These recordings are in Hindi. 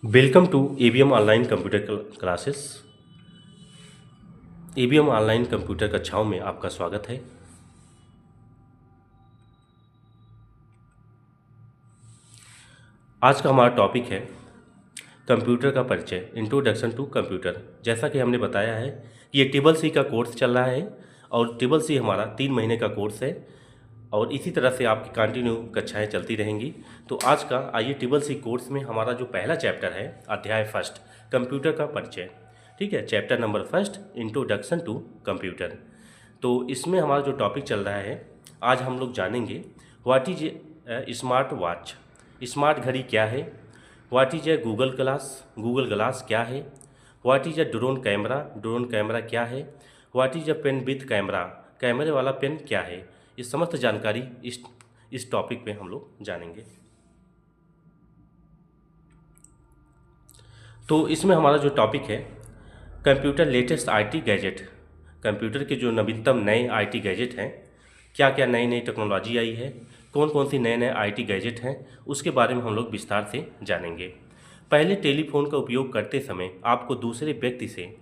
Welcome to ABM online computer classes. ABM online computer कक्षाओं में आपका स्वागत है। आज का हमारा टॉपिक है कंप्यूटर का परिचय, इंट्रोडक्शन टू कंप्यूटर। जैसा कि हमने बताया है कि ये ट्रिपल सी का कोर्स चल रहा है और ट्रिपल सी हमारा 3 महीने का कोर्स है और इसी तरह से आपकी कंटिन्यू कक्षाएं चलती रहेंगी। तो आज का आइए ट्रिपल सी कोर्स में हमारा जो पहला चैप्टर है, अध्याय फर्स्ट, कंप्यूटर का परिचय। ठीक है, chapter number first, introduction to computer. तो इसमें हमारा जो टॉपिक चल रहा है, आज हम लोग जानेंगे what is smart watch, smart घड़ी क्या है, what is a Google glass, Google glass क्या है, what is a drone camera, drone camera क्या है, what is a pen with camera, कैमरे वाला पेन क्या है। ये समस्त जानकारी इस टॉपिक पे हम लोग जानेंगे। तो इसमें हमारा जो टॉपिक है, computer latest IT gadget, computer के जो नवीनतम नए आईटी गैजेट हैं, क्या क्या नई नई टेक्नोलॉजी आई है, कौन कौन सी नए नए आईटी गैजेट हैं, उसके बारे में हम लोग विस्तार से जानेंगे। पहले टेलीफोन का उपयोग करते समय आपको दूसरे व्यक्ति से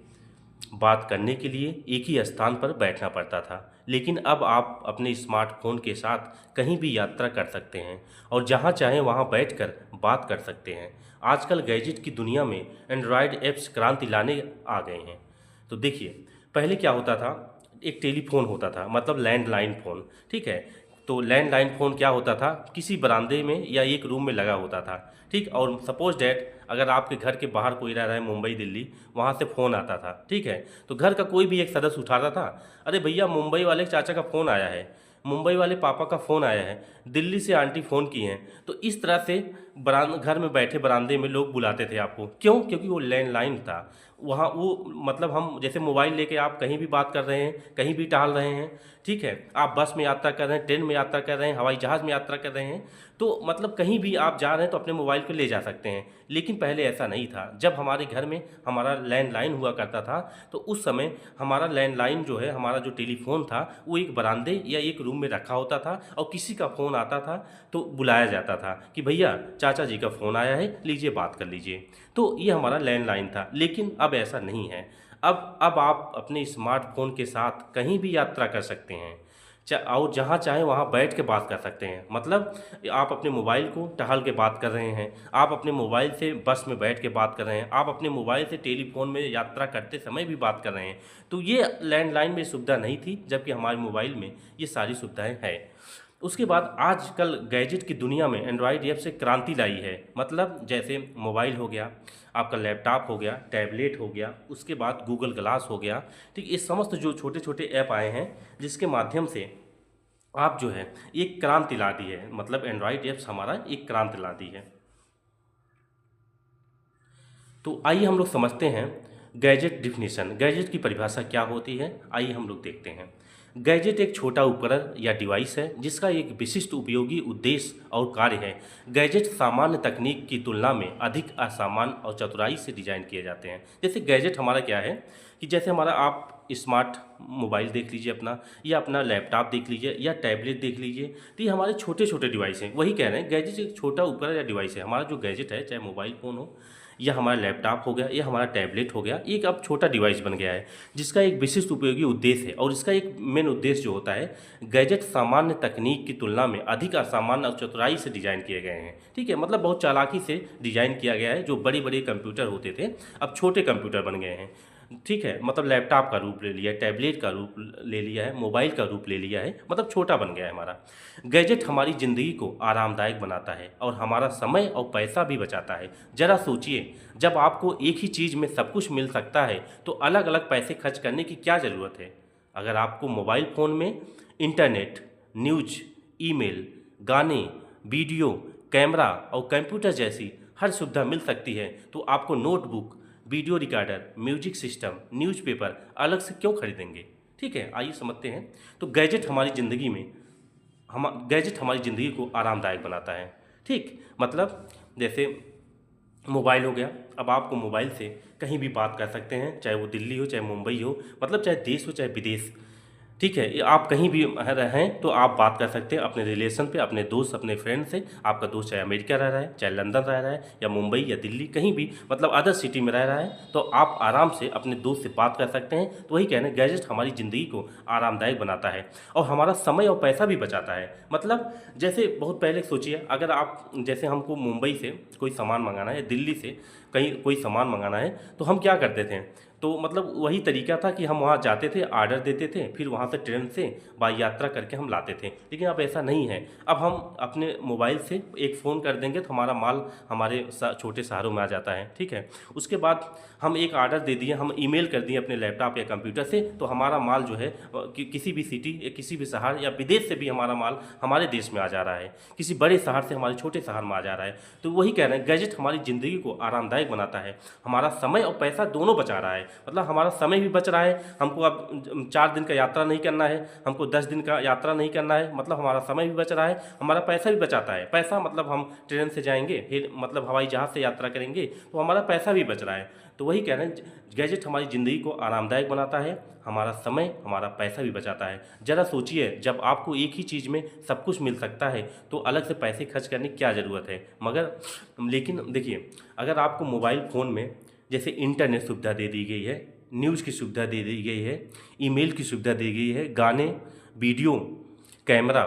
बात करने के लिए एक ही स्थान पर बैठना पड़ता था, लेकिन अब आप अपने स्मार्टफोन के साथ कहीं भी यात्रा कर सकते हैं और जहां चाहें वहां बैठकर बात कर सकते हैं। आजकल गैजेट की दुनिया में एंड्रॉयड ऐप्स क्रांति लाने आ गए हैं। तो देखिए, पहले क्या होता था, एक टेलीफोन होता था, मतलब लैंडलाइन फ़ोन। ठीक है, तो लैंडलाइन फ़ोन क्या होता था, किसी बरामदे में या एक रूम में लगा होता था। ठीक, और सपोज डैट अगर आपके घर के बाहर कोई रह रहा है, मुंबई दिल्ली, वहाँ से फ़ोन आता था। ठीक है, तो घर का कोई भी एक सदस्य उठाता था, अरे भैया मुंबई वाले चाचा का फ़ोन आया है, मुंबई वाले पापा का फ़ोन आया है, दिल्ली से आंटी फ़ोन की हैं। तो इस तरह से घर में बैठे बरामदे में लोग बुलाते थे आपको। क्यों? क्योंकि वो लैंडलाइन था। वहाँ वो मतलब हम जैसे मोबाइल लेके आप कहीं भी बात कर रहे हैं, कहीं भी टहल रहे हैं। ठीक है, आप बस में यात्रा कर रहे हैं, ट्रेन में यात्रा कर रहे हैं, हवाई जहाज़ में यात्रा कर रहे हैं, तो मतलब कहीं भी आप जा रहे हैं तो अपने मोबाइल को ले जा सकते हैं। लेकिन पहले ऐसा नहीं था। जब हमारे घर में हमारा लैंडलाइन हुआ करता था, तो उस समय हमारा लैंडलाइन जो है, हमारा जो टेलीफोन था, वो एक बरामदे या एक रूम में रखा होता था और किसी का फ़ोन आता था तो बुलाया जाता था कि भैया चाचा जी का फ़ोन आया है, लीजिए बात कर लीजिए। तो ये हमारा लैंडलाइन था। लेकिन अब ऐसा नहीं है। अब आप अपने स्मार्टफोन के साथ कहीं भी यात्रा कर सकते हैं, और जहाँ चाहें वहाँ बैठ के बात कर सकते हैं। मतलब आप अपने मोबाइल को टहल के बात कर रहे हैं, आप अपने मोबाइल से बस में बैठ के बात कर रहे हैं, आप अपने मोबाइल से टेलीफोन में यात्रा करते समय भी बात कर रहे हैं। तो ये लैंडलाइन में सुविधा नहीं थी, जबकि हमारे मोबाइल में ये सारी सुविधाएं हैं। उसके बाद आजकल गैजेट की दुनिया में एंड्रॉयड ऐप से क्रांति लाई है। मतलब जैसे मोबाइल हो गया, आपका लैपटॉप हो गया, टैबलेट हो गया, उसके बाद गूगल ग्लास हो गया। ठीक, ये समस्त जो छोटे छोटे ऐप आए हैं, जिसके माध्यम से आप जो है एक क्रांति ला दी है। मतलब एंड्रॉयड ऐप्स हमारा एक क्रांति ला दी है। तो आइए हम लोग समझते हैं गैजेट डिफिनीशन, गैजेट की परिभाषा क्या होती है। आइए हम लोग देखते हैं। गैजेट एक छोटा उपकरण या डिवाइस है जिसका एक विशिष्ट उपयोगी उद्देश्य और कार्य है। गैजेट सामान्य तकनीक की तुलना में अधिक असामान्य और चतुराई से डिजाइन किए जाते हैं। जैसे गैजेट हमारा क्या है कि जैसे हमारा आप स्मार्ट मोबाइल देख लीजिए अपना, या अपना लैपटॉप देख लीजिए, या टैबलेट देख लीजिए, तो ये हमारे छोटे छोटे डिवाइस हैं। वही कह रहे हैं, गैजेट एक छोटा उपकरण या डिवाइस है। हमारा जो गैजेट है, चाहे मोबाइल फ़ोन हो, या हमारा लैपटॉप हो गया, या हमारा टैबलेट हो गया, एक अब छोटा डिवाइस बन गया है जिसका एक विशिष्ट उपयोगी उद्देश्य है। और इसका एक मेन उद्देश्य जो होता है, गैजेट सामान्य तकनीक की तुलना में अधिक असामान्य और चतुराई से डिजाइन किए गए हैं। ठीक है, मतलब बहुत चालाकी से डिजाइन किया गया है। जो बड़े बड़े कंप्यूटर होते थे, अब छोटे कंप्यूटर बन गए हैं। ठीक है, मतलब लैपटॉप का रूप ले लिया है, टैबलेट का रूप ले लिया है, मोबाइल का रूप ले लिया है, मतलब छोटा बन गया है हमारा। गैजेट हमारी ज़िंदगी को आरामदायक बनाता है और हमारा समय और पैसा भी बचाता है। ज़रा सोचिए, जब आपको एक ही चीज़ में सब कुछ मिल सकता है तो अलग अलग पैसे खर्च करने की क्या ज़रूरत है। अगर आपको मोबाइल फ़ोन में इंटरनेट, न्यूज, ईमेल, गाने, वीडियो, कैमरा और कंप्यूटर जैसी हर सुविधा मिल सकती है, तो आपको notebook, video recorder, music system, newspaper अलग से क्यों खरीदेंगे। ठीक है, आइए समझते हैं। तो गैजेट हमारी ज़िंदगी को आरामदायक बनाता है। ठीक, मतलब जैसे मोबाइल हो गया, अब आपको मोबाइल से कहीं भी बात कर सकते हैं, चाहे वो दिल्ली हो, चाहे मुंबई हो, मतलब चाहे देश हो चाहे विदेश। ठीक है, ये आप कहीं भी रहें तो आप बात कर सकते हैं अपने रिलेशन पे, अपने दोस्त, अपने फ्रेंड से। आपका दोस्त चाहे अमेरिका रह रहा है, चाहे लंदन रह रहा है, या मुंबई या दिल्ली, कहीं भी मतलब अदर सिटी में रह रहा है, तो आप आराम से अपने दोस्त से बात कर सकते हैं। तो वही कहना है, गैजेट हमारी ज़िंदगी को आरामदायक बनाता है और हमारा समय और पैसा भी बचाता है। मतलब जैसे बहुत पहले सोचिए, अगर आप जैसे हमको मुंबई से कोई सामान मंगाना है, दिल्ली से कहीं कोई सामान मंगाना है, तो हम क्या करते थे? तो मतलब वही तरीका था कि हम वहाँ जाते थे, ऑर्डर देते थे, फिर वहाँ से ट्रेन से बाई यात्रा करके हम लाते थे। लेकिन अब ऐसा नहीं है। अब हम अपने मोबाइल से एक फ़ोन कर देंगे तो हमारा माल हमारे छोटे शहरों में आ जाता है। ठीक है, उसके बाद हम एक ऑर्डर दे दिए, हम ईमेल कर दिए अपने लैपटॉप या कंप्यूटर से, तो हमारा माल जो है किसी भी सिटी या किसी भी शहर या विदेश से भी हमारा माल हमारे देश में आ जा रहा है, किसी बड़े शहर से हमारे छोटे शहर में आ जा रहा है। तो वही कह रहे हैं, गैजेट हमारी ज़िंदगी को आरामदायक बनाता है, हमारा समय और पैसा दोनों बचा रहा है। मतलब हमारा समय भी बच रहा है, हमको अब 4 दिन का यात्रा नहीं करना है, हमको 10 दिन का यात्रा नहीं करना है, मतलब हमारा समय भी बच रहा है, हमारा पैसा भी बचाता है। पैसा मतलब हम ट्रेन से जाएंगे, फिर मतलब हवाई जहाज़ से यात्रा करेंगे, तो हमारा पैसा भी बच रहा है। तो वही कह रहे हैं, गैजेट हमारी ज़िंदगी को आरामदायक बनाता है, हमारा समय, हमारा पैसा भी बचाता है। ज़रा सोचिए, जब आपको एक ही चीज़ में सब कुछ मिल सकता है तो अलग से पैसे खर्च करने की क्या ज़रूरत है? मगर लेकिन देखिए, अगर आपको मोबाइल फ़ोन में जैसे इंटरनेट सुविधा दे दी गई है, न्यूज़ की सुविधा दे दी गई है, ईमेल की सुविधा दी गई है, गाने, वीडियो, कैमरा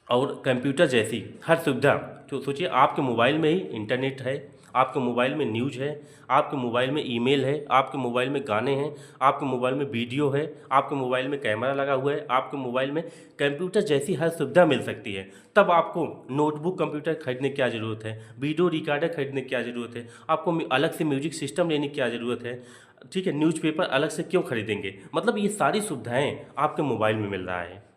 और कंप्यूटर जैसी हर सुविधा, तो सोचिए आपके मोबाइल में ही इंटरनेट है, आपके मोबाइल में न्यूज़ है, आपके मोबाइल में ईमेल है, आपके मोबाइल में गाने हैं, आपके मोबाइल में वीडियो है, आपके मोबाइल में कैमरा लगा हुआ है, आपके मोबाइल में कंप्यूटर जैसी हर सुविधा मिल सकती है। तब आपको नोटबुक कंप्यूटर खरीदने की क्या ज़रूरत है? वीडियो रिकॉर्डर खरीदने की क्या ज़रूरत है? आपको अलग से म्यूजिक सिस्टम लेने की क्या ज़रूरत है? ठीक है, न्यूज़पेपर अलग से क्यों खरीदेंगे? मतलब ये सारी सुविधाएं आपके मोबाइल में मिल रहा है।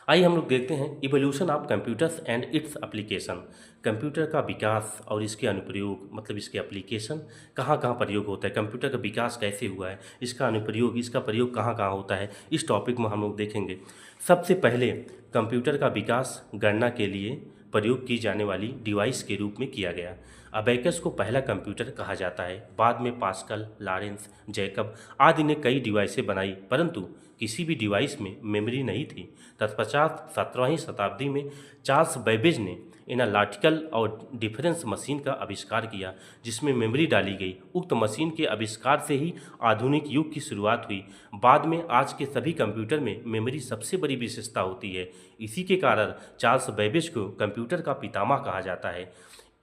आइए हम लोग देखते हैं evolution of computers and its application. Computer का विकास और इसके अनुप्रयोग, मतलब इसके एप्लीकेशन कहाँ कहाँ प्रयोग होता है, कंप्यूटर का विकास कैसे हुआ है, इसका अनुप्रयोग, इसका प्रयोग कहाँ कहाँ होता है, इस टॉपिक में हम लोग देखेंगे। सबसे पहले कंप्यूटर का विकास गणना के लिए प्रयोग की जाने वाली डिवाइस के रूप में किया गया। अबेकस को पहला कंप्यूटर कहा जाता है। बाद में पास्कल, लॉरेंस, जैकब आदि ने कई डिवाइसें बनाई, परंतु किसी भी डिवाइस में मेमोरी नहीं थी। तत्पश्चात 17वीं शताब्दी में चार्ल्स बेबेज ने एनालिटिकल और डिफरेंस मशीन का आविष्कार किया, जिसमें मेमोरी डाली गई। उक्त मशीन के आविष्कार से ही आधुनिक युग की शुरुआत हुई। बाद में आज के सभी कंप्यूटर में मेमोरी सबसे बड़ी विशेषता होती है। इसी के कारण चार्ल्स बेबेज को कंप्यूटर का पितामह कहा जाता है।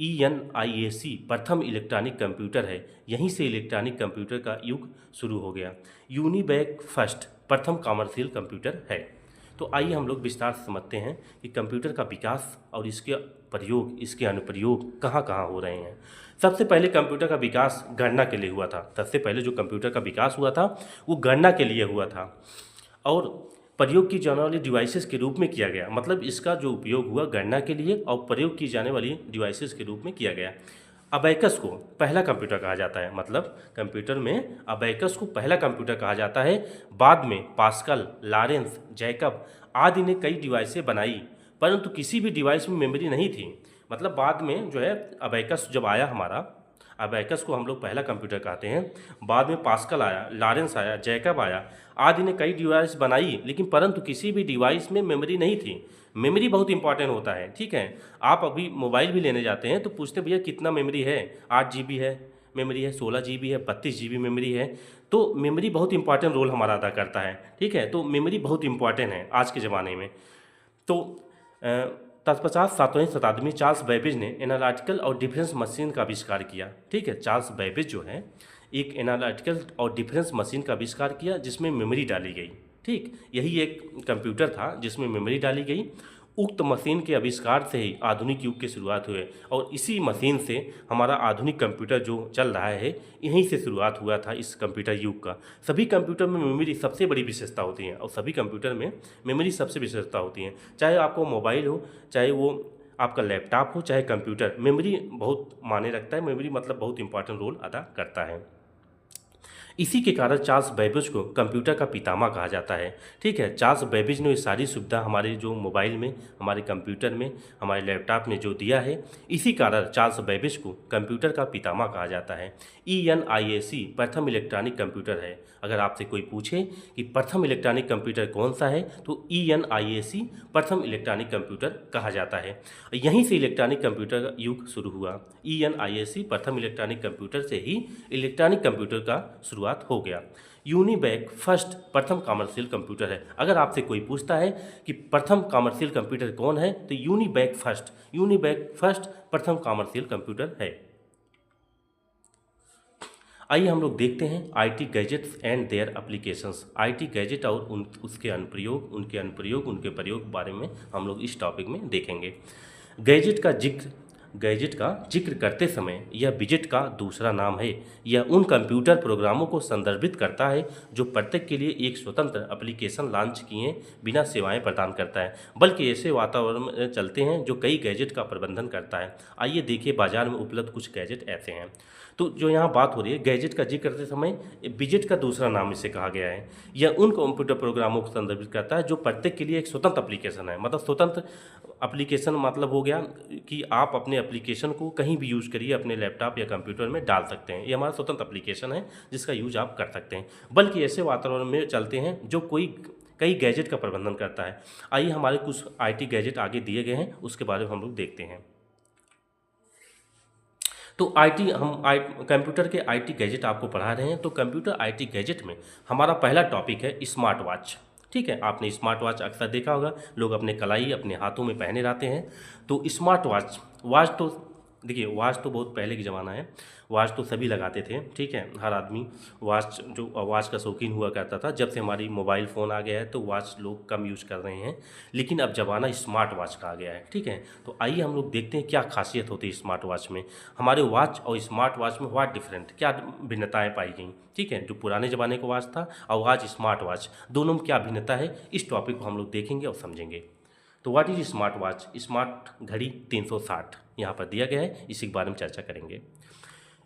ENIAC प्रथम इलेक्ट्रॉनिक कंप्यूटर है। यहीं से इलेक्ट्रॉनिक कंप्यूटर का युग शुरू हो गया। यूनिबैक फर्स्ट प्रथम कॉमर्शियल कंप्यूटर है। तो आइए हम लोग विस्तार से समझते हैं कि कंप्यूटर का विकास और इसके प्रयोग, इसके अनुप्रयोग कहाँ कहाँ हो रहे हैं। सबसे पहले कंप्यूटर का विकास गणना के लिए हुआ था। सबसे पहले जो कंप्यूटर का विकास हुआ था वो गणना के लिए हुआ था और प्रयोग की जाने वाली डिवाइसेस के रूप में किया गया। मतलब इसका जो उपयोग हुआ गणना के लिए और प्रयोग की जाने वाली डिवाइसेस के रूप में किया गया। अबैकस को पहला कंप्यूटर कहा जाता है। मतलब कंप्यूटर में अबैकस को पहला कंप्यूटर कहा जाता है। बाद में पास्कल, लॉरेंस, जैकब आदि ने कई डिवाइसें बनाई, परंतु किसी भी डिवाइस में मेमोरी नहीं थी। मतलब बाद में जो है अबैकस जब आया हमारा, अबैकस को हम लोग पहला कंप्यूटर कहते हैं। बाद में पास्कल आया, लॉरेंस आया, जैकब आया आदि ने कई डिवाइस बनाई, लेकिन परंतु किसी भी डिवाइस में मेमोरी नहीं थी। मेमोरी बहुत इंपॉर्टेंट होता है। ठीक है, आप अभी मोबाइल भी लेने जाते हैं तो पूछते भैया कितना मेमोरी है, 8 GB है मेमोरी है, 16 GB है, 32 GB मेमोरी है। तो मेमोरी बहुत इंपॉर्टेंट रोल हमारा अदा करता है। ठीक है, तो मेमोरी बहुत इंपॉर्टेंट है आज के ज़माने में। तो तत्पश्चात 7वीं शताब्दी में चार्ल्स बेबेज ने एनालिटिकल और डिफरेंस मशीन का आविष्कार किया। ठीक है, चार्ल्स बेबेज जो है एक एनालिटिकल और डिफरेंस मशीन का आविष्कार किया जिसमें मेमोरी डाली गई। ठीक, यही एक कंप्यूटर था जिसमें मेमोरी डाली गई। उक्त मशीन के आविष्कार से ही आधुनिक युग की शुरुआत हुई और इसी मशीन से हमारा आधुनिक कंप्यूटर जो चल रहा है, यहीं से शुरुआत हुआ था इस कंप्यूटर युग का। सभी कंप्यूटर में मेमोरी सबसे बड़ी विशेषता होती है और सभी कंप्यूटर में मेमोरी सबसे विशेषता होती है। चाहे आपको मोबाइल हो, चाहे वो आपका लैपटॉप हो, चाहे कंप्यूटर, मेमोरी बहुत मायने रखता है। मेमोरी मतलब बहुत इंपॉर्टेंट रोल अदा करता है। इसी के कारण चार्ल्स बेबेज को कंप्यूटर का पितामह कहा जाता है। ठीक है, चार्ल्स बेबेज ने ये सारी सुविधा हमारे जो मोबाइल में, हमारे कंप्यूटर में, हमारे लैपटॉप में जो दिया है, इसी कारण चार्ल्स बेबेज को कंप्यूटर का पितामह कहा जाता है। ENIAC प्रथम इलेक्ट्रॉनिक कंप्यूटर है। अगर आपसे कोई पूछे कि प्रथम इलेक्ट्रॉनिक कंप्यूटर कौन सा है, तो ENIAC प्रथम इलेक्ट्रॉनिक कंप्यूटर कहा जाता है। यहीं से इलेक्ट्रॉनिक कंप्यूटर का युग शुरू हुआ। ENIAC प्रथम इलेक्ट्रॉनिक कंप्यूटर से ही इलेक्ट्रॉनिक कंप्यूटर का शुरुआत हो गया। यूनिबैक फर्स्ट प्रथम कमर्शियल कंप्यूटर है। अगर आपसे कोई पूछता है कि प्रथम कमर्शियल कंप्यूटर कौन है, तो यूनिबैक फर्स्ट प्रथम कमर्शियल कंप्यूटर है। आइए हम लोग देखते हैं IT gadgets and their applications. IT gadget और उसके अनुप्रयोग, उनके प्रयोग बारे में हम लोग इस टॉपिक में देखेंगे। गैजेट का जिक्र करते समय यह विजेट का दूसरा नाम है। यह उन कंप्यूटर प्रोग्रामों को संदर्भित करता है जो प्रत्येक के लिए एक स्वतंत्र एप्लीकेशन लॉन्च किए बिना सेवाएं प्रदान करता है, बल्कि ऐसे वातावरण में चलते हैं जो कई गैजेट का प्रबंधन करता है। आइए देखिए बाजार में उपलब्ध कुछ गैजेट ऐसे हैं। तो जो यहाँ बात हो रही है, गैजेट का जिक्र करते समय विजेट का दूसरा नाम इसे कहा गया है। यह उन कंप्यूटर प्रोग्रामों को संदर्भित करता है जो प्रत्येक के लिए एक स्वतंत्र एप्लीकेशन है। मतलब स्वतंत्र एप्लीकेशन मतलब हो गया कि आप अपने एप्लीकेशन को कहीं भी यूज़ करिए, अपने लैपटॉप या कंप्यूटर में डाल सकते हैं। ये हमारा स्वतंत्र एप्लीकेशन है जिसका यूज आप कर सकते हैं, बल्कि ऐसे वातावरण में चलते हैं जो कई गैजेट का प्रबंधन करता है। आइए हमारे कुछ IT गैजेट आगे दिए गए हैं, उसके बारे में हम लोग देखते हैं। तो कंप्यूटर के IT गैजेट आपको पढ़ा रहे हैं। तो कंप्यूटर IT गैजेट में हमारा पहला टॉपिक है स्मार्ट वॉच। ठीक है, आपने स्मार्ट वॉच अक्सर देखा होगा, लोग अपने कलाई अपने हाथों में पहने रहते हैं। तो स्मार्ट वॉच तो देखिए, वॉच तो बहुत पहले की ज़माना है, वॉच तो सभी लगाते थे। ठीक है, हर आदमी वॉच का शौकीन हुआ करता था। जब से हमारी मोबाइल फ़ोन आ गया है तो वॉच लोग कम यूज़ कर रहे हैं, लेकिन अब ज़माना स्मार्ट वॉच का आ गया है। ठीक है, तो आइए हम लोग देखते हैं क्या खासियत होती है स्मार्ट वॉच में। हमारे वॉच और स्मार्ट वॉच में व्हाट डिफरेंट, क्या भिन्नताएँ पाई गई। ठीक है, जो पुराने ज़माने का वॉच था और आज स्मार्ट वॉच, दोनों में क्या भिन्नता है, इस टॉपिक को हम लोग देखेंगे और समझेंगे। तो what is smart watch? Smart घड़ी 360 यहाँ पर दिया गया है, इसी के बारे में चर्चा करेंगे।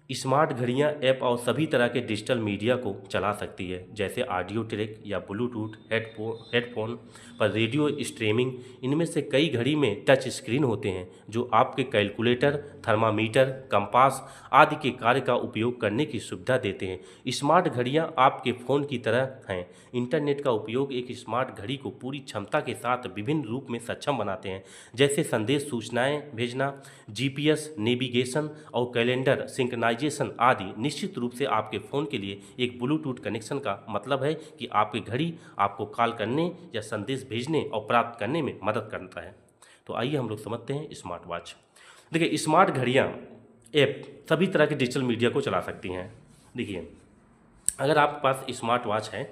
स्मार्ट घड़ियाँ ऐप और सभी तरह के डिजिटल मीडिया को चला सकती है, जैसे ऑडियो ट्रैक या ब्लूटूथ हेडफोन पर रेडियो स्ट्रीमिंग। इनमें से कई घड़ी में टच स्क्रीन होते हैं जो आपके कैलकुलेटर, थर्मामीटर, कंपास आदि के कार्य का उपयोग करने की सुविधा देते हैं। स्मार्ट घड़ियाँ आपके फ़ोन की तरह हैं। इंटरनेट का उपयोग एक स्मार्ट घड़ी को पूरी क्षमता के साथ विभिन्न रूप में सक्षम बनाते हैं, जैसे संदेश सूचनाएं भेजना, GPS नेविगेशन और कैलेंडर सिंक्रोनाइजेशन आदि। निश्चित रूप से आपके फ़ोन के लिए एक ब्लूटूथ कनेक्शन का मतलब है कि आपकी घड़ी आपको कॉल करने या संदेश भेजने और प्राप्त करने में मदद करता है। तो आइए हम लोग समझते हैं स्मार्ट वॉच। देखिए, स्मार्ट घड़ियाँ ऐप सभी तरह के डिजिटल मीडिया को चला सकती हैं। देखिए, अगर आपके पास स्मार्ट वॉच है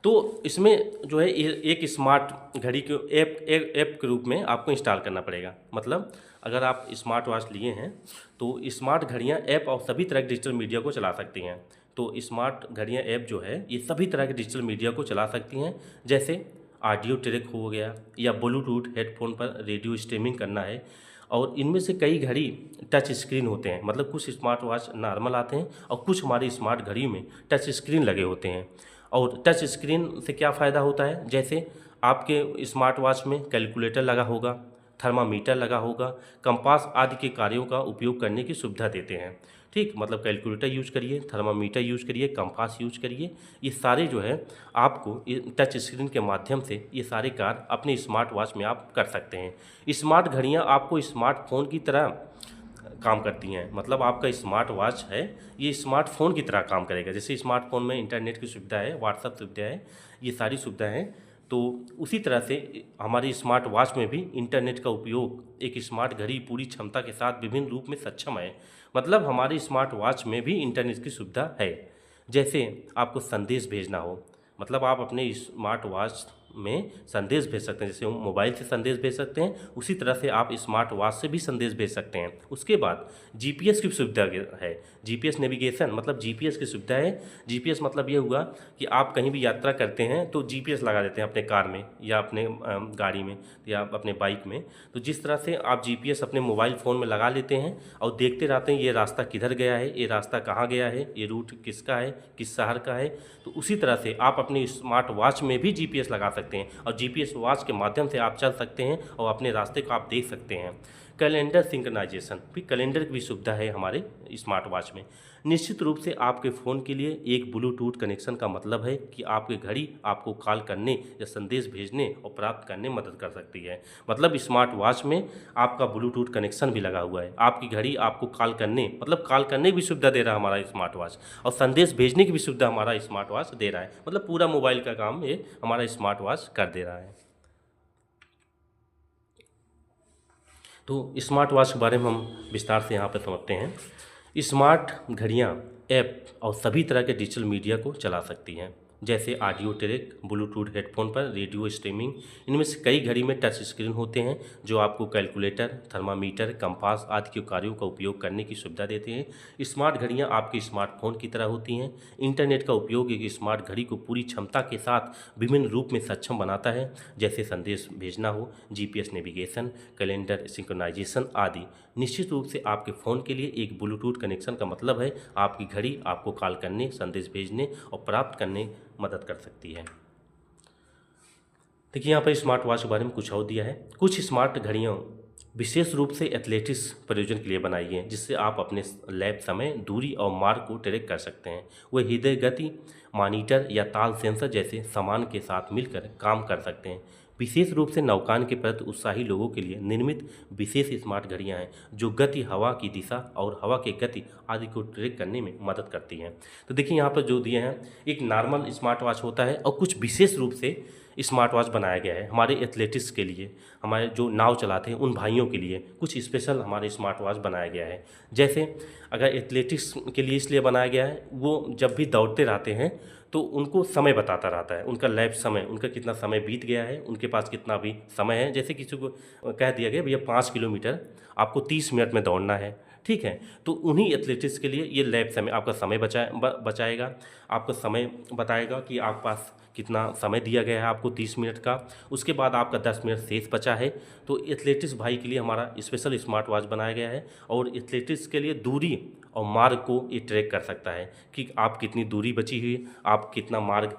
तो इसमें जो है एक स्मार्ट घड़ी को ऐप के रूप में आपको इंस्टॉल करना पड़ेगा। मतलब अगर आप स्मार्ट वॉच लिए हैं तो स्मार्ट घड़ियाँ ऐप और सभी तरह के डिजिटल मीडिया को चला सकती हैं। तो स्मार्ट घड़ियाँ ऐप जो है ये सभी तरह के डिजिटल मीडिया को चला सकती हैं, जैसे ऑडियो ट्रैक हो गया या ब्लूटूथ हेडफोन पर रेडियो स्ट्रीमिंग करना है। और इनमें से कई घड़ी टच स्क्रीन होते हैं, मतलब कुछ स्मार्ट वॉच नॉर्मल आते हैं और कुछ हमारी स्मार्ट घड़ी में टच स्क्रीन लगे होते हैं। और टच स्क्रीन से क्या फ़ायदा होता है, जैसे आपके स्मार्ट वॉच में कैलकुलेटर लगा होगा, थर्मामीटर लगा होगा, कंपास आदि के कार्यों का उपयोग करने की सुविधा देते हैं। ठीक, मतलब कैलकुलेटर यूज़ करिए, थर्मामीटर यूज़ करिए, कंपास यूज़ करिए, ये सारे जो है आपको टच स्क्रीन के माध्यम से ये सारे कार्य अपने स्मार्ट वॉच में आप कर सकते हैं। स्मार्ट घड़ियाँ आपको स्मार्टफोन की तरह काम करती हैं। मतलब आपका स्मार्ट वॉच है ये स्मार्टफोन की तरह काम करेगा। जैसे स्मार्टफोन में इंटरनेट की सुविधा है, व्हाट्सएप सुविधा है, ये सारी सुविधाएं हैं, तो उसी तरह से हमारी स्मार्ट वॉच में भी इंटरनेट का उपयोग एक स्मार्ट घड़ी पूरी क्षमता के साथ विभिन्न रूप में सक्षम है। मतलब हमारी स्मार्ट वॉच में भी इंटरनेट की सुविधा है। जैसे आपको संदेश भेजना हो, मतलब आप अपने स्मार्ट वॉच में संदेश भेज सकते हैं। जैसे हम मोबाइल से संदेश भेज सकते हैं, उसी तरह से आप स्मार्ट वॉच से भी संदेश भेज सकते हैं। उसके बाद जीपीएस की सुविधा है। जीपीएस नेविगेशन मतलब जीपीएस की सुविधा है। जीपीएस मतलब ये हुआ कि आप कहीं भी यात्रा करते हैं तो जीपीएस लगा देते हैं अपने कार में या अपने गाड़ी में या अपने बाइक में। तो जिस तरह से आप जीपीएस अपने मोबाइल फ़ोन में लगा लेते हैं और देखते रहते हैं ये रास्ता किधर गया है, ये रास्ता कहाँ गया है, ये रूट किसका है, किस शहर का है, तो उसी तरह से आप अपनी स्मार्ट वॉच में भी जीपीएस लगा सकते हैं और जीपीएस वॉच के माध्यम से आप चल सकते हैं और अपने रास्ते को आप देख सकते हैं। कैलेंडर सिंक्रोनाइजेशन भी, कैलेंडर की भी सुविधा है हमारे स्मार्ट वॉच में। निश्चित रूप से आपके फ़ोन के लिए एक ब्लूटूथ कनेक्शन का मतलब है कि आपकी घड़ी आपको कॉल करने या संदेश भेजने और प्राप्त करने में मदद कर सकती है। मतलब स्मार्ट वॉच में आपका ब्लूटूथ कनेक्शन भी लगा हुआ है। आपकी घड़ी आपको कॉल करने मतलब कॉल करने की भी सुविधा दे रहा है हमारा स्मार्ट वॉच, और संदेश भेजने की भी सुविधा हमारा स्मार्ट वॉच दे रहा है। मतलब पूरा मोबाइल का काम ये हमारा स्मार्ट वॉच कर दे रहा है। तो स्मार्ट वॉच के बारे में हम विस्तार से यहाँ पर समझते हैं। स्मार्ट घड़ियाँ ऐप और सभी तरह के डिजिटल मीडिया को चला सकती हैं, जैसे ऑडियो ट्रैक, ब्लूटूथ हेडफोन पर रेडियो स्ट्रीमिंग। इनमें से कई घड़ी में टच स्क्रीन होते हैं जो आपको कैलकुलेटर, थर्मामीटर, कंपास आदि के कार्यों का उपयोग करने की सुविधा देते हैं। स्मार्ट घड़ियां आपके स्मार्टफोन की तरह होती हैं। इंटरनेट का उपयोग एक स्मार्ट घड़ी को पूरी क्षमता के साथ विभिन्न रूप में सक्षम बनाता है, जैसे संदेश भेजना हो, जीपीएस नेविगेशन, कैलेंडर सिंक्रोनाइजेशन आदि। निश्चित रूप से आपके फ़ोन के लिए एक ब्लूटूथ कनेक्शन का मतलब है आपकी घड़ी आपको कॉल करने, संदेश भेजने और प्राप्त करने मदद कर सकती है। देखिए यहाँ पर स्मार्ट वॉच के बारे में कुछ और दिया है। कुछ स्मार्ट घड़ियाँ विशेष रूप से एथलेटिक्स प्रयोजन के लिए बनाई गई हैं, जिससे आप अपने लैब समय, दूरी और मार्ग को ट्रैक कर सकते हैं। वे हृदय गति मॉनिटर या ताल सेंसर जैसे सामान के साथ मिलकर काम कर सकते हैं। विशेष रूप से नौकायन के प्रति उत्साही लोगों के लिए निर्मित विशेष स्मार्ट घड़ियां हैं जो गति, हवा की दिशा और हवा की गति आदि को ट्रैक करने में मदद करती हैं। तो देखिए यहाँ पर जो दिए हैं, एक नॉर्मल स्मार्ट वॉच होता है और कुछ विशेष रूप से स्मार्ट वॉच बनाया गया है हमारे एथलेटिक्स के लिए, हमारे जो नाव चलाते हैं उन भाइयों के लिए कुछ स्पेशल हमारे स्मार्ट वॉच बनाया गया है। जैसे अगर एथलेटिक्स के लिए इसलिए बनाया गया है, वो जब भी दौड़ते रहते हैं तो उनको समय बताता रहता है, उनका लैप समय, उनका कितना समय बीत गया है, उनके पास कितना भी समय है। जैसे किसी को कह दिया गया भैया 5 किलोमीटर आपको 30 मिनट में दौड़ना है, ठीक है, तो उन्हीं एथलेटिक्स के लिए ये लैप समय आपका समय बचाएगा, आपका समय बताएगा कि आपके पास कितना समय दिया गया है आपको 30 मिनट का। उसके बाद आपका 10 मिनट शेष बचा है, तो एथलेटिक्स भाई के लिए हमारा स्पेशल स्मार्ट वॉच बनाया गया है। और एथलेटिक्स के लिए दूरी और मार्ग को ये ट्रैक कर सकता है कि आप कितनी दूरी बची हुई, आप कितना मार्ग,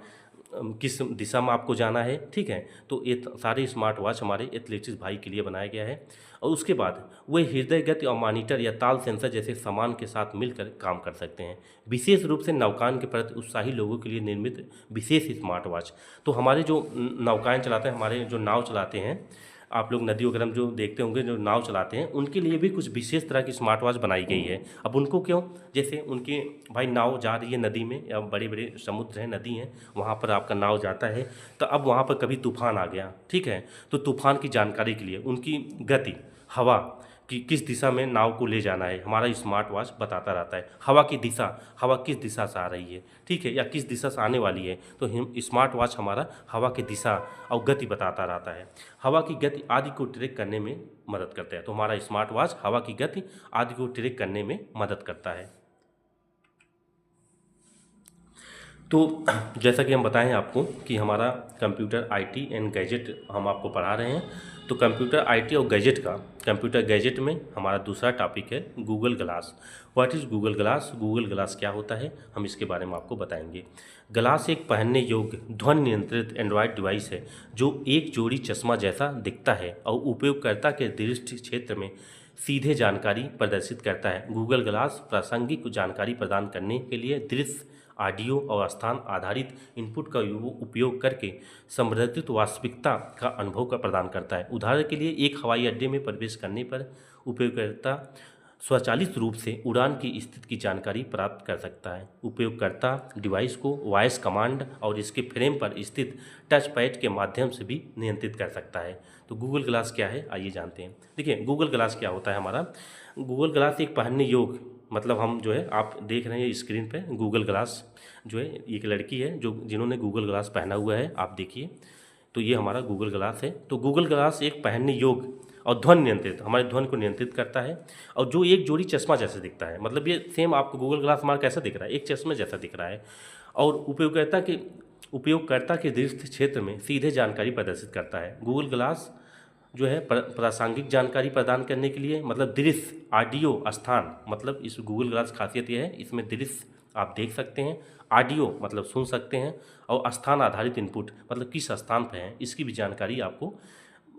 किस दिशा में आपको जाना है, ठीक है। तो ये सारे स्मार्ट वॉच हमारे एथलेटिक्स भाई के लिए बनाया गया है। और उसके बाद वे हृदय गति और मॉनिटर या ताल सेंसर जैसे सामान के साथ मिलकर काम कर सकते हैं। विशेष रूप से नौकायन के प्रति उत्साही लोगों के लिए निर्मित विशेष स्मार्ट वॉच। तो हमारे जो नौकायन चलाते हैं, हमारे जो नाव चलाते हैं, आप लोग नदी वगैरह में जो देखते होंगे जो नाव चलाते हैं, उनके लिए भी कुछ विशेष तरह की स्मार्ट वॉच बनाई गई है। अब उनको क्यों, जैसे उनके भाई नाव जा रही है नदी में या बड़े बड़े समुद्र हैं, नदी हैं, वहाँ पर आपका नाव जाता है, तो अब वहाँ पर कभी तूफान आ गया, ठीक है, तो तूफान की जानकारी के लिए उनकी गति, हवा कि किस दिशा में नाव को ले जाना है, हमारा स्मार्ट वॉच बताता रहता है। हवा की दिशा, हवा किस दिशा से आ रही है, ठीक है, या किस दिशा से आने वाली है, तो हम स्मार्ट वॉच हमारा हवा की दिशा और गति बताता रहता है। हवा की गति आदि को ट्रैक करने में मदद करता है। तो हमारा स्मार्ट वॉच हवा की गति आदि को ट्रैक करने में मदद करता है। तो जैसा कि हम बताएं आपको कि हमारा कंप्यूटर आईटी एंड गैजेट हम आपको पढ़ा रहे हैं, तो कंप्यूटर आईटी और गैजेट का, कंप्यूटर गैजेट में हमारा दूसरा टॉपिक है Google glass. What is Google glass? Google glass क्या होता है, हम इसके बारे में आपको बताएंगे। ग्लास एक पहनने योग्य ध्वनि नियंत्रित एंड्रॉयड डिवाइस है जो एक जोड़ी चश्मा जैसा दिखता है और उपयोगकर्ता के दृष्टि क्षेत्र में सीधे जानकारी प्रदर्शित करता है। गूगल ग्लास प्रासंगिक जानकारी प्रदान करने के लिए दृश्य, ऑडियो और स्थान आधारित इनपुट का उपयोग करके संवर्धित वास्तविकता का अनुभव का प्रदान करता है। उदाहरण के लिए एक हवाई अड्डे में प्रवेश करने पर उपयोगकर्ता स्वचालित रूप से उड़ान की स्थिति की जानकारी प्राप्त कर सकता है। उपयोगकर्ता डिवाइस को वॉइस कमांड और इसके फ्रेम पर स्थित टच पैड के माध्यम से भी नियंत्रित कर सकता है। तो गूगल ग्लास क्या है, आइए जानते हैं। देखिए गूगल ग्लास क्या होता है हमारा। गूगल ग्लास एक पहनने योग्य, मतलब हम जो है आप देख रहे हैं स्क्रीन पे गूगल ग्लास जो है, एक लड़की है जो जिन्होंने गूगल ग्लास पहना हुआ है, आप देखिए तो ये हमारा गूगल ग्लास है। तो गूगल ग्लास एक पहनने योग्य और ध्वनि नियंत्रित, हमारे ध्वनि को नियंत्रित करता है, और जो एक जोड़ी चश्मा जैसे दिखता है, मतलब ये सेम आपको गूगल ग्लास हमारा कैसा दिख रहा है, एक चश्मे जैसा दिख रहा है, और उपयोगकर्ता के दृष्टि क्षेत्र में सीधे जानकारी प्रदर्शित करता है। गूगल ग्लास जो है प्रासंगिक जानकारी प्रदान करने के लिए, मतलब दृश्य, ऑडियो, स्थान, मतलब इस गूगल ग्लास खासियत यह है इसमें दृश्य आप देख सकते हैं, ऑडियो मतलब सुन सकते हैं, और स्थान आधारित इनपुट मतलब किस स्थान पर हैं इसकी भी जानकारी आपको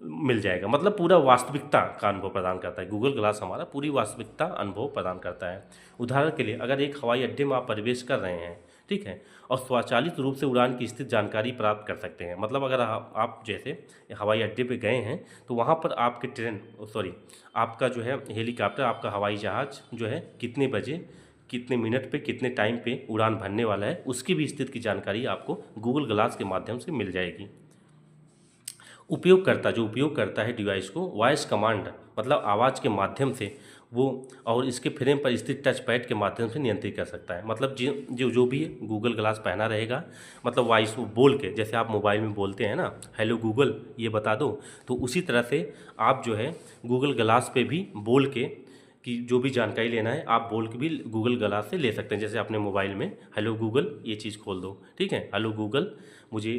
मिल जाएगा। मतलब पूरा वास्तविकता का अनुभव प्रदान करता है। गूगल ग्लास हमारा पूरी वास्तविकता अनुभव प्रदान करता है। उदाहरण के लिए अगर एक हवाई अड्डे में आप प्रवेश कर रहे हैं, ठीक है, और स्वचालित रूप से उड़ान की स्थिति जानकारी प्राप्त कर सकते हैं। मतलब अगर आप जैसे हवाई अड्डे पे गए हैं तो वहाँ पर आपके आपका जो है हेलीकॉप्टर, आपका हवाई जहाज़ जो है कितने बजे, कितने मिनट पे, कितने टाइम पे उड़ान भरने वाला है, उसकी भी स्थिति की जानकारी आपको गूगल ग्लास के माध्यम से मिल जाएगी। जो उपयोग करता है डिवाइस को वॉइस कमांड मतलब आवाज़ के माध्यम से वो, और इसके फ्रेम पर स्थित टच पैड के माध्यम से नियंत्रित कर सकता है। मतलब जो भी गूगल ग्लास पहना रहेगा, मतलब वॉइस वो बोल के, जैसे आप मोबाइल में बोलते हैं ना, हेलो गूगल ये बता दो, तो उसी तरह से आप जो है गूगल ग्लास पे भी बोल के कि जो भी जानकारी लेना है आप बोल के भी गूगल ग्लास से ले सकते हैं। जैसे अपने मोबाइल में हेलो गूगल ये चीज़ खोल दो, ठीक है, हेलो गूगल मुझे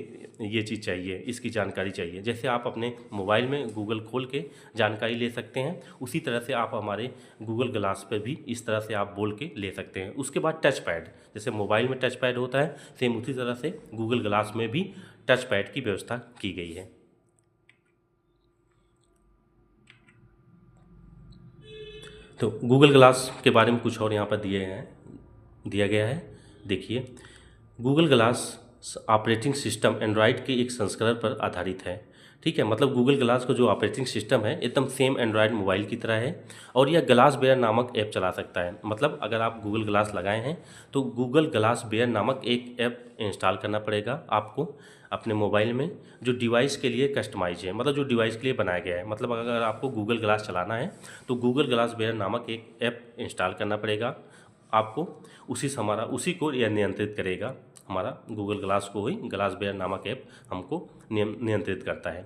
ये चीज़ चाहिए, इसकी जानकारी चाहिए, जैसे आप अपने मोबाइल में गूगल खोल के जानकारी ले सकते हैं, उसी तरह से आप हमारे गूगल ग्लास पर भी इस तरह से आप बोल के ले सकते हैं। उसके बाद टच पैड, जैसे मोबाइल में टच पैड होता है, सेम उसी तरह से गूगल ग्लास में भी टच पैड की व्यवस्था की गई है। तो गूगल ग्लास के बारे में कुछ और यहाँ पर दिया गया है। देखिए, Google glass operating system Android के एक संस्करण पर आधारित है, ठीक है। मतलब गूगल ग्लास का जो ऑपरेटिंग सिस्टम है एकदम सेम एंड्रॉयड मोबाइल की तरह है, और यह ग्लास बेयर नामक ऐप चला सकता है। मतलब अगर आप गूगल ग्लास लगाए हैं तो गूगल ग्लास बेयर नामक एक ऐप इंस्टॉल करना पड़ेगा आपको अपने मोबाइल में, जो डिवाइस के लिए कस्टमाइज है, मतलब जो डिवाइस के लिए बनाया गया है। मतलब अगर आपको गूगल ग्लास चलाना है तो गूगल ग्लास बेयर नामक एक ऐप इंस्टॉल करना पड़ेगा आपको, उसी को यह नियंत्रित करेगा। हमारा गूगल ग्लास को ही ग्लास बेयर नामक ऐप हमको नियंत्रित करता है।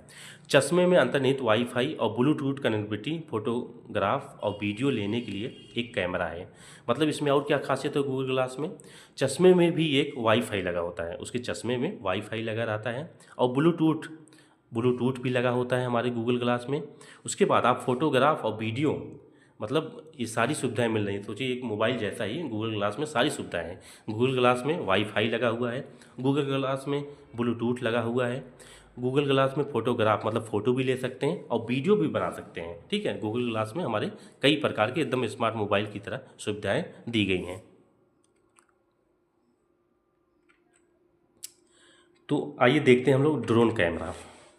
चश्मे में अंतर्निहित वाईफाई और ब्लूटूथ कनेक्टिविटी, फोटोग्राफ और वीडियो लेने के लिए एक कैमरा है। मतलब इसमें और क्या खासियत है गूगल ग्लास में, चश्मे में भी एक वाईफाई लगा होता है, उसके चश्मे में वाईफाई लगा रहता है, और ब्लूटूथ भी लगा होता है हमारे गूगल ग्लास में। उसके बाद आप फोटोग्राफ और वीडियो, मतलब ये सारी सुविधाएं मिल रही हैं। सोचिए एक मोबाइल जैसा ही गूगल ग्लास में सारी सुविधाएं हैं। गूगल ग्लास में वाईफाई लगा हुआ है, गूगल ग्लास में ब्लूटूथ लगा हुआ है, गूगल ग्लास में फोटोग्राफ मतलब फ़ोटो भी ले सकते हैं और वीडियो भी बना सकते हैं, ठीक है। गूगल ग्लास में हमारे कई प्रकार के एकदम स्मार्ट मोबाइल की तरह सुविधाएँ दी गई हैं। तो आइए देखते हैं हम लोग ड्रोन कैमरा,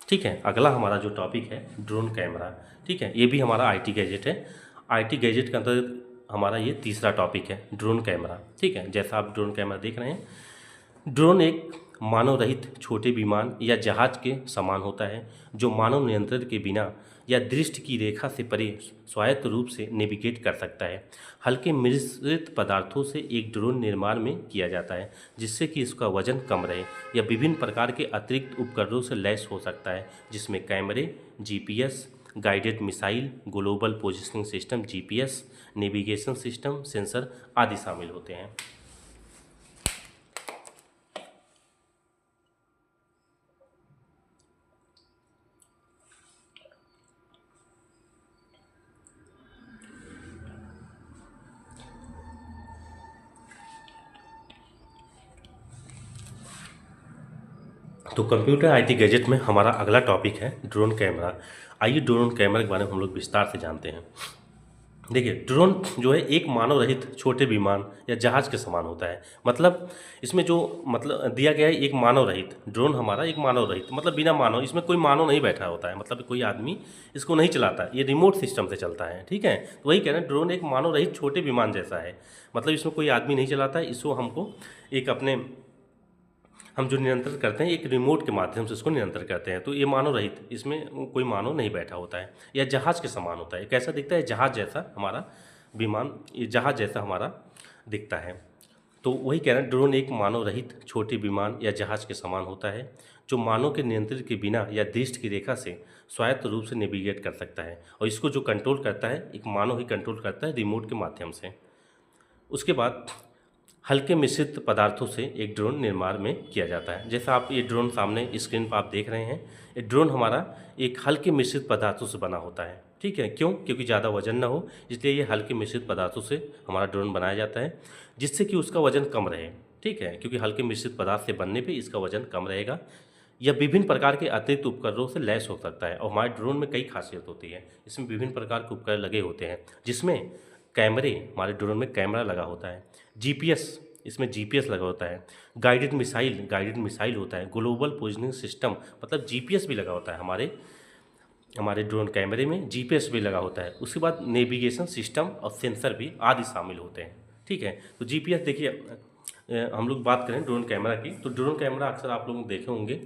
ठीक है। अगला हमारा जो टॉपिक है ड्रोन कैमरा, ठीक है। ये भी हमारा आईटी गैजेट है। आईटी गैजेट के अंतर्गत हमारा ये तीसरा टॉपिक है ड्रोन कैमरा, ठीक है। जैसा आप ड्रोन कैमरा देख रहे हैं, ड्रोन एक मानव रहित छोटे विमान या जहाज के समान होता है, जो मानव नियंत्रण के बिना या दृष्टि की रेखा से परे स्वायत्त रूप से नेविगेट कर सकता है। हल्के मिश्रित पदार्थों से एक ड्रोन निर्माण में किया जाता है, जिससे कि इसका वजन कम रहे, या विभिन्न प्रकार के अतिरिक्त उपकरणों से लैस हो सकता है, जिसमें कैमरे, GPS, guided missile, global positioning system GPS, navigation system, sensor आदि शामिल होते हैं। तो कंप्यूटर आईटी गैजेट में हमारा अगला टॉपिक है ड्रोन कैमरा। आइए ड्रोन कैमरा के बारे में हम लोग विस्तार से जानते हैं। देखिए, ड्रोन जो है एक मानव रहित छोटे विमान या जहाज के समान होता है। मतलब इसमें जो मतलब दिया गया है एक मानव रहित, ड्रोन हमारा एक मानव रहित मतलब बिना मानव, इसमें कोई मानव नहीं बैठा होता है, मतलब कोई आदमी इसको नहीं चलाता, ये रिमोट सिस्टम से चलता है, ठीक है। तो वही कह रहे हैं ड्रोन एक मानव रहित छोटे विमान जैसा है, मतलब इसमें कोई आदमी नहीं चलाता है, इसको हम जो नियंत्रण करते हैं एक रिमोट के माध्यम से उसको नियंत्रण करते हैं। तो ये मानव रहित, इसमें कोई मानव नहीं बैठा होता है, या जहाज के समान होता है। कैसा दिखता है, जहाज जैसा हमारा विमान, ये जहाज जैसा हमारा दिखता है। तो वही कह रहे हैं ड्रोन एक मानव रहित छोटे विमान या जहाज के समान होता है, जो मानव के नियंत्रण के बिना या दृष्टि की रेखा से स्वायत्त रूप से नेविगेट कर सकता है, और इसको जो कंट्रोल करता है एक मानव ही कंट्रोल करता है रिमोट के माध्यम से। उसके बाद हल्के मिश्रित पदार्थों से एक ड्रोन निर्माण में किया जाता है। जैसा आप ये ड्रोन सामने स्क्रीन पर आप देख रहे हैं, ये ड्रोन हमारा एक हल्के मिश्रित पदार्थों से बना होता है। ठीक है, क्यों? क्योंकि ज़्यादा वजन ना हो, इसलिए ये हल्के मिश्रित पदार्थों से हमारा ड्रोन बनाया जाता है, जिससे कि उसका वजन कम रहे। ठीक है, क्योंकि हल्के मिश्रित पदार्थ से बनने पे इसका वजन कम रहेगा। यह विभिन्न प्रकार के अतिरिक्त उपकरणों से लैस हो सकता है, और हमारे ड्रोन में कई खासियत होती है। इसमें विभिन्न प्रकार के उपकरण लगे होते हैं, जिसमें कैमरे, हमारे ड्रोन में कैमरा लगा होता है, जीपीएस, इसमें जीपीएस लगा होता है, गाइडेड मिसाइल होता है, ग्लोबल पोजिशनिंग सिस्टम, मतलब जीपीएस भी लगा होता है हमारे ड्रोन कैमरे में, जीपीएस भी लगा होता है। उसके बाद नेविगेशन सिस्टम और सेंसर भी आदि शामिल होते हैं। ठीक है, तो जीपीएस देखिए, हम लोग बात करें ड्रोन कैमरा की, तो ड्रोन कैमरा अक्सर आप लोग देखे होंगे,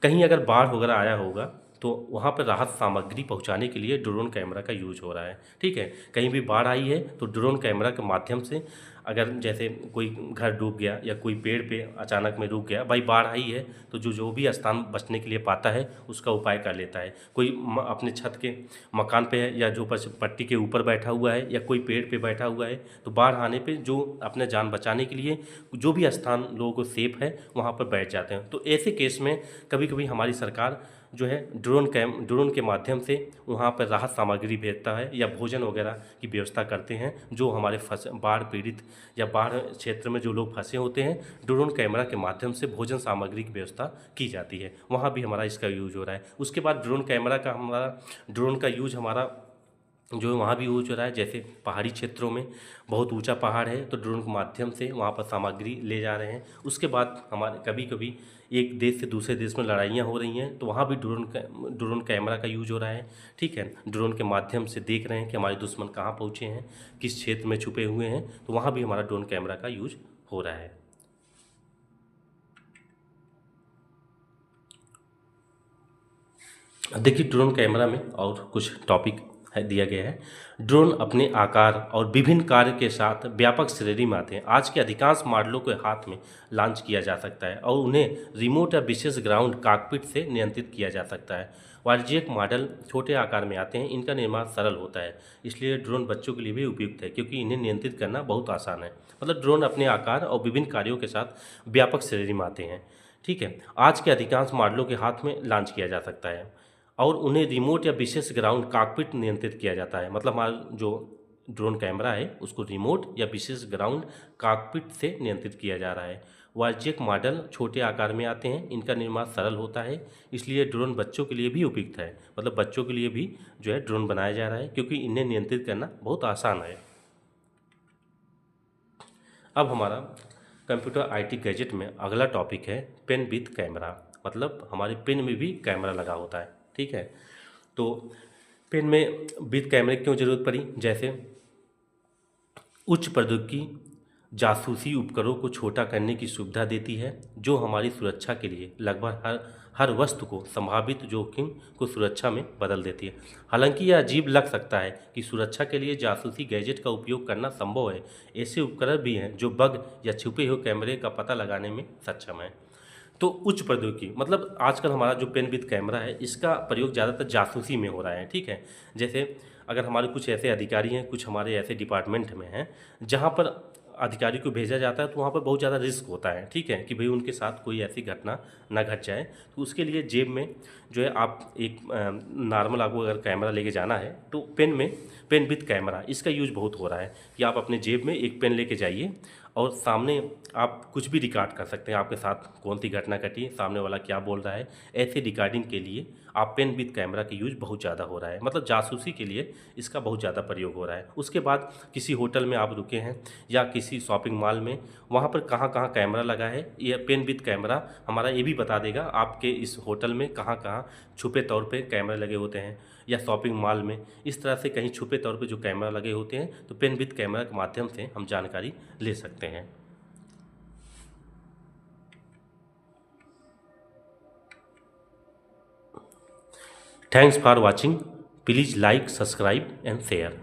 कहीं अगर बाढ़ वगैरह आया होगा तो वहाँ पर राहत सामग्री पहुँचाने के लिए ड्रोन कैमरा का यूज हो रहा है। ठीक है, कहीं भी बाढ़ आई है तो ड्रोन कैमरा के माध्यम से, अगर जैसे कोई घर डूब गया या कोई पेड़ पे अचानक में रुक गया, भाई बाढ़ आई है, तो जो भी स्थान बचने के लिए पाता है उसका उपाय कर लेता है। कोई अपने छत के मकान पे है, या जो पट्टी के ऊपर बैठा हुआ है, या कोई पेड़ पे बैठा हुआ है, तो बाढ़ आने पे जो अपने जान बचाने के लिए जो भी स्थान लोगों को सेफ है वहाँ पर बैठ जाते हैं। तो ऐसे केस में कभी कभी हमारी सरकार जो है ड्रोन के माध्यम से वहाँ पर राहत सामग्री भेजता है, या भोजन वगैरह की व्यवस्था करते हैं। जो हमारे बाढ़ पीड़ित या बाढ़ क्षेत्र में जो लोग फंसे होते हैं, ड्रोन कैमरा के माध्यम से भोजन सामग्री की व्यवस्था की जाती है, वहाँ भी हमारा इसका यूज हो रहा है। उसके बाद ड्रोन का यूज हमारा जो वहाँ भी यूज हो रहा है, जैसे पहाड़ी क्षेत्रों में बहुत ऊंचा पहाड़ है तो ड्रोन के माध्यम से वहाँ पर सामग्री ले जा रहे हैं। उसके बाद हमारे कभी कभी एक देश से दूसरे देश में लड़ाइयाँ हो रही हैं, तो वहाँ भी ड्रोन कैमरा का यूज हो रहा है। ठीक है, ड्रोन के माध्यम से देख रहे हैं कि हमारे दुश्मन कहाँ पहुँचे हैं, किस क्षेत्र में छुपे हुए हैं, तो वहाँ भी हमारा ड्रोन कैमरा का यूज हो रहा है। देखिए, ड्रोन कैमरा में और कुछ टॉपिक है दिया गया है। ड्रोन अपने आकार और विभिन्न कार्य के साथ व्यापक श्रेणी में आते हैं। आज के अधिकांश मॉडलों के हाथ में लॉन्च किया जा सकता है, और उन्हें रिमोट या विशेष ग्राउंड कॉकपिट से नियंत्रित किया जा सकता है। वाणिज्यिक मॉडल छोटे आकार में आते हैं, इनका निर्माण सरल होता है, इसलिए ड्रोन बच्चों के लिए भी उपयुक्त है, क्योंकि इन्हें नियंत्रित करना बहुत आसान है। मतलब ड्रोन अपने आकार और विभिन्न कार्यों के साथ व्यापक श्रेणी में आते हैं। ठीक है, आज के अधिकांश मॉडलों के हाथ में लॉन्च किया जा सकता है, और उन्हें रिमोट या विशेष ग्राउंड कॉकपिट नियंत्रित किया जाता है। मतलब हमारा जो ड्रोन कैमरा है उसको रिमोट या विशेष ग्राउंड कॉकपिट से नियंत्रित किया जा रहा है। वाणिज्यिक मॉडल छोटे आकार में आते हैं, इनका निर्माण सरल होता है, इसलिए ड्रोन बच्चों के लिए भी उपयुक्त है। मतलब बच्चों के लिए भी जो है ड्रोन बनाया जा रहा है, क्योंकि इन्हें नियंत्रित करना बहुत आसान है। अब हमारा कंप्यूटर आईटी गैजेट में अगला टॉपिक है पेन विथ कैमरा। मतलब हमारे पेन में भी कैमरा लगा होता है। ठीक है, तो पेन में विद कैमरे की क्यों ज़रूरत पड़ी? जैसे उच्च प्रौद्योगिकी जासूसी उपकरणों को छोटा करने की सुविधा देती है, जो हमारी सुरक्षा के लिए लगभग हर वस्तु को संभावित जोखिम को सुरक्षा में बदल देती है। हालांकि यह अजीब लग सकता है कि सुरक्षा के लिए जासूसी गैजेट का उपयोग करना संभव है। ऐसे उपकरण भी हैं जो बग या छुपे हुए कैमरे का पता लगाने में सक्षम हैं। तो उच्च प्रौद्योगिकी मतलब आजकल हमारा जो पेन विद कैमरा है, इसका प्रयोग ज़्यादातर जासूसी में हो रहा है। ठीक है, जैसे अगर हमारे कुछ ऐसे अधिकारी हैं, कुछ हमारे ऐसे डिपार्टमेंट में हैं जहाँ पर अधिकारी को भेजा जाता है, तो वहाँ पर बहुत ज़्यादा रिस्क होता है। ठीक है, कि भाई उनके साथ कोई ऐसी घटना ना घट जाए, तो उसके लिए जेब में जो है आप एक नॉर्मल आपको अगर कैमरा लेके जाना है, तो पेन विद कैमरा इसका यूज बहुत हो रहा है कि आप अपने जेब में एक पेन लेके जाइए और सामने आप कुछ भी रिकॉर्ड कर सकते हैं, आपके साथ कौन सी घटना घटी, सामने वाला क्या बोल रहा है। ऐसे रिकॉर्डिंग के लिए आप पेन विद कैमरा का यूज बहुत ज़्यादा हो रहा है। मतलब जासूसी के लिए इसका बहुत ज़्यादा प्रयोग हो रहा है। उसके बाद किसी होटल में आप रुके हैं या किसी शॉपिंग मॉल में, वहाँ पर कहाँ कहाँ कैमरा लगा है, ये पेन विद कैमरा हमारा ये भी बता देगा आपके इस होटल में कहाँ कहाँ छुपे तौर पे कैमरे लगे होते हैं, या शॉपिंग मॉल में इस तरह से कहीं छुपे तौर पे जो कैमरा लगे होते हैं, तो पेन विद कैमरा के माध्यम से हम जानकारी ले सकते हैं। Thanks for watching. Please like, subscribe and share.